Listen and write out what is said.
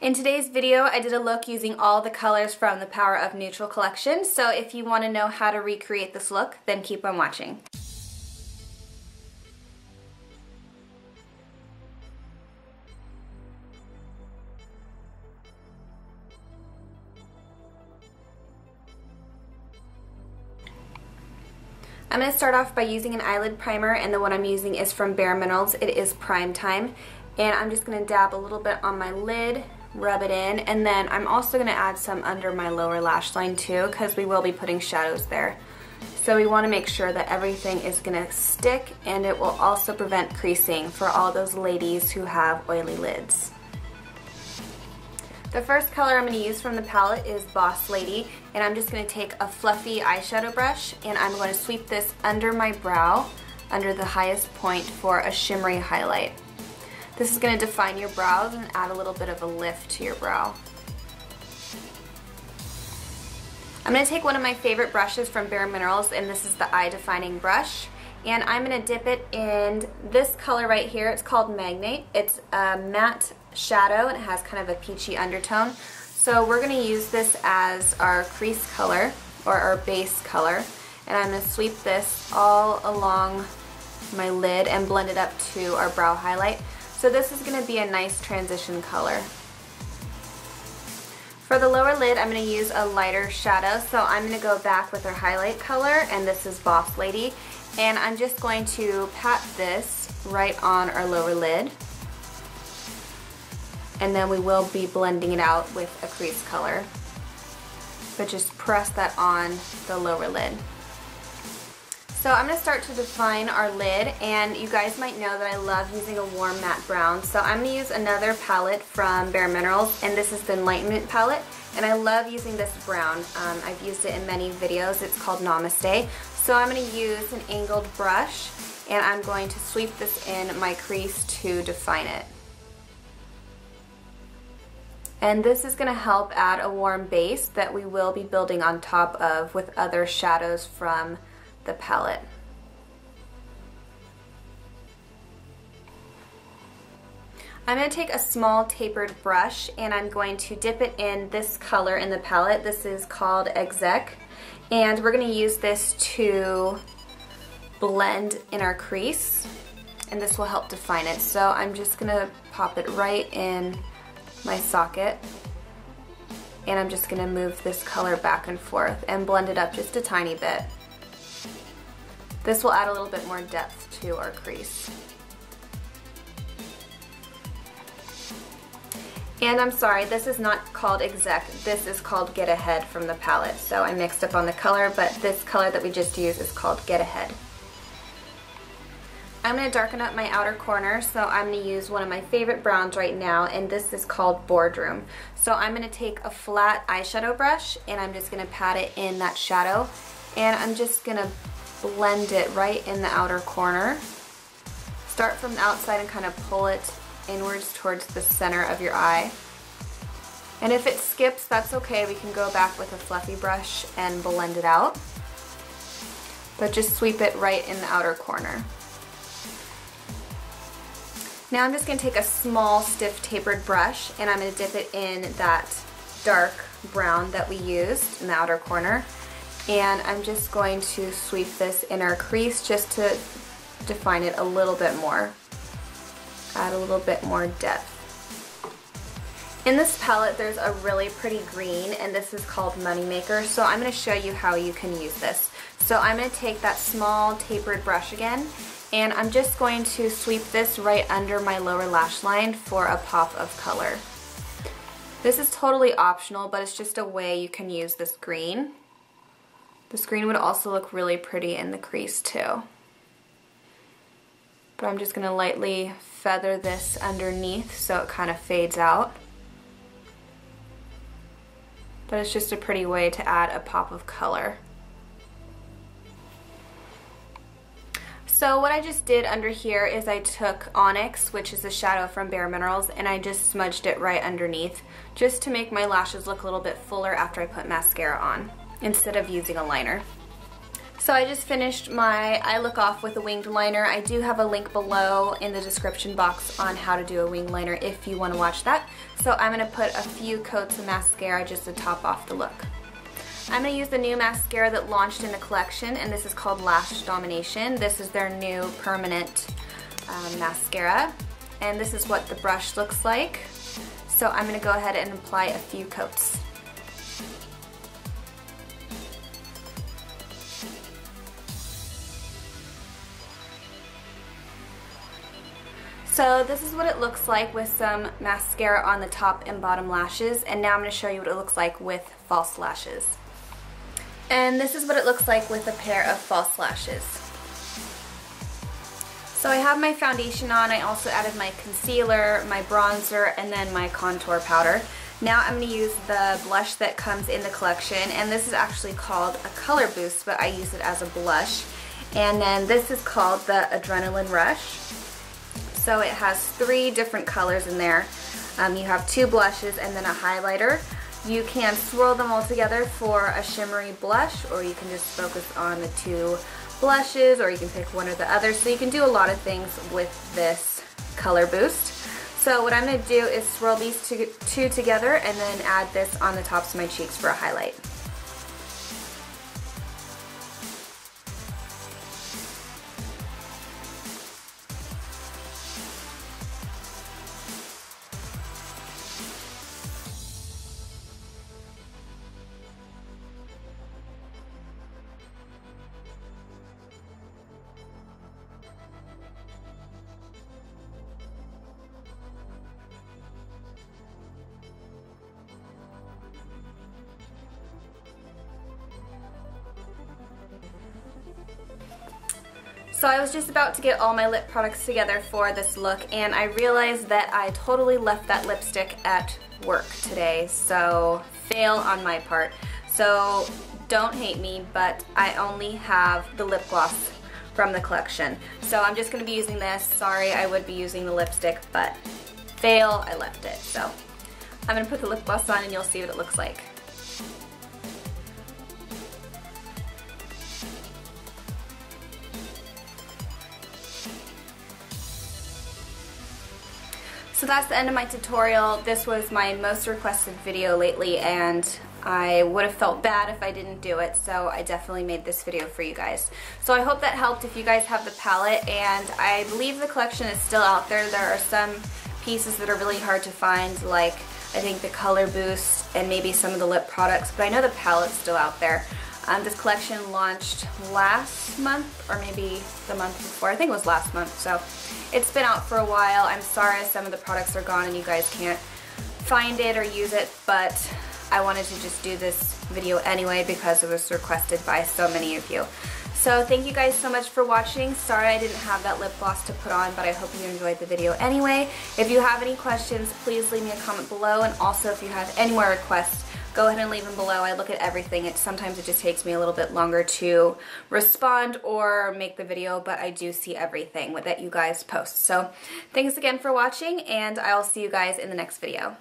In today's video, I did a look using all the colors from the Power of Neutral collection, so if you want to know how to recreate this look, then keep on watching. I'm going to start off by using an eyelid primer, and the one I'm using is from bareMinerals. It is Prime Time. And I'm just going to dab a little bit on my lid, rub it in, and then I'm also going to add some under my lower lash line too, because we will be putting shadows there. So we want to make sure that everything is going to stick, and it will also prevent creasing for all those ladies who have oily lids. The first color I'm going to use from the palette is Boss Lady, and I'm just going to take a fluffy eyeshadow brush, and I'm going to sweep this under my brow, under the highest point, for a shimmery highlight. This is going to define your brows and add a little bit of a lift to your brow. I'm going to take one of my favorite brushes from bareMinerals, and this is the eye defining brush. And I'm going to dip it in this color right here. It's called Magnate. It's a matte shadow, and it has kind of a peachy undertone. So we're going to use this as our crease color, or our base color. And I'm going to sweep this all along my lid and blend it up to our brow highlight. So this is going to be a nice transition color. For the lower lid, I'm going to use a lighter shadow, so I'm going to go back with our highlight color, and this is Boss Lady. And I'm just going to pat this right on our lower lid. And then we will be blending it out with a crease color. But just press that on the lower lid. So I'm going to start to define our lid, and you guys might know that I love using a warm matte brown. So I'm going to use another palette from bareMinerals, and this is the Enlightenment palette, and I love using this brown. I've used it in many videos. It's called Namaste. So I'm going to use an angled brush, and I'm going to sweep this in my crease to define it. And this is going to help add a warm base that we will be building on top of with other shadows from the palette. I'm going to take a small tapered brush, and I'm going to dip it in this color in the palette. This is called Exec, and we're going to use this to blend in our crease, and this will help define it. So I'm just going to pop it right in my socket, and I'm just going to move this color back and forth and blend it up just a tiny bit. This will add a little bit more depth to our crease. And I'm sorry, this is not called Exec, this is called Get Ahead from the palette. So I mixed up on the color, but this color that we just used is called Get Ahead. I'm going to darken up my outer corner, so I'm going to use one of my favorite browns right now, and this is called Boardroom. So I'm going to take a flat eyeshadow brush, and I'm just going to pat it in that shadow, and I'm just going to blend it right in the outer corner. Start from the outside and kind of pull it inwards towards the center of your eye. And if it skips, that's okay. We can go back with a fluffy brush and blend it out. But just sweep it right in the outer corner. Now I'm just going to take a small stiff tapered brush, and I'm going to dip it in that dark brown that we used in the outer corner. And I'm just going to sweep this in our crease just to define it a little bit more. Add a little bit more depth. In this palette there's a really pretty green, and this is called Moneymaker, so I'm going to show you how you can use this. So I'm going to take that small tapered brush again, and I'm just going to sweep this right under my lower lash line for a pop of color. This is totally optional, but it's just a way you can use this green. This green would also look really pretty in the crease too. But I'm just going to lightly feather this underneath so it kind of fades out. But it's just a pretty way to add a pop of color. So what I just did under here is I took Onyx, which is a shadow from bareMinerals, and I just smudged it right underneath just to make my lashes look a little bit fuller after I put mascara on, instead of using a liner. So I just finished my eye look off with a winged liner. I do have a link below in the description box on how to do a winged liner if you want to watch that. So I'm going to put a few coats of mascara just to top off the look. I'm going to use the new mascara that launched in the collection, and this is called Lash Domination. This is their new permanent mascara, and this is what the brush looks like. So I'm going to go ahead and apply a few coats. So this is what it looks like with some mascara on the top and bottom lashes, and now I'm going to show you what it looks like with false lashes. And this is what it looks like with a pair of false lashes. So I have my foundation on. I also added my concealer, my bronzer, and then my contour powder. Now I'm going to use the blush that comes in the collection, and this is actually called a color boost, but I use it as a blush. And then this is called the Adrenalin Rush. So it has 3 different colors in there. You have 2 blushes and then a highlighter. You can swirl them all together for a shimmery blush, or you can just focus on the 2 blushes, or you can pick one or the other. So you can do a lot of things with this color boost. So what I'm going to do is swirl these two together and then add this on the tops of my cheeks for a highlight. So I was just about to get all my lip products together for this look, and I realized that I totally left that lipstick at work today, so fail on my part. So don't hate me, but I only have the lip gloss from the collection. So I'm just going to be using this. Sorry, I would be using the lipstick, but fail, I left it. So I'm going to put the lip gloss on and you'll see what it looks like. So that's the end of my tutorial. This was my most requested video lately, and I would have felt bad if I didn't do it, so I definitely made this video for you guys. So I hope that helped if you guys have the palette, and I believe the collection is still out there. There are some pieces that are really hard to find, like I think the color boost and maybe some of the lip products, but I know the palette's still out there. This collection launched last month, or maybe the month before. I think it was last month, so it's been out for a while. I'm sorry some of the products are gone and you guys can't find it or use it, but I wanted to just do this video anyway because it was requested by so many of you. So thank you guys so much for watching. Sorry I didn't have that lip gloss to put on, but I hope you enjoyed the video anyway. If you have any questions, please leave me a comment below, and also if you have any more requests, go ahead and leave them below. I look at everything. Sometimes it just takes me a little bit longer to respond or make the video, but I do see everything that you guys post. So thanks again for watching, and I'll see you guys in the next video.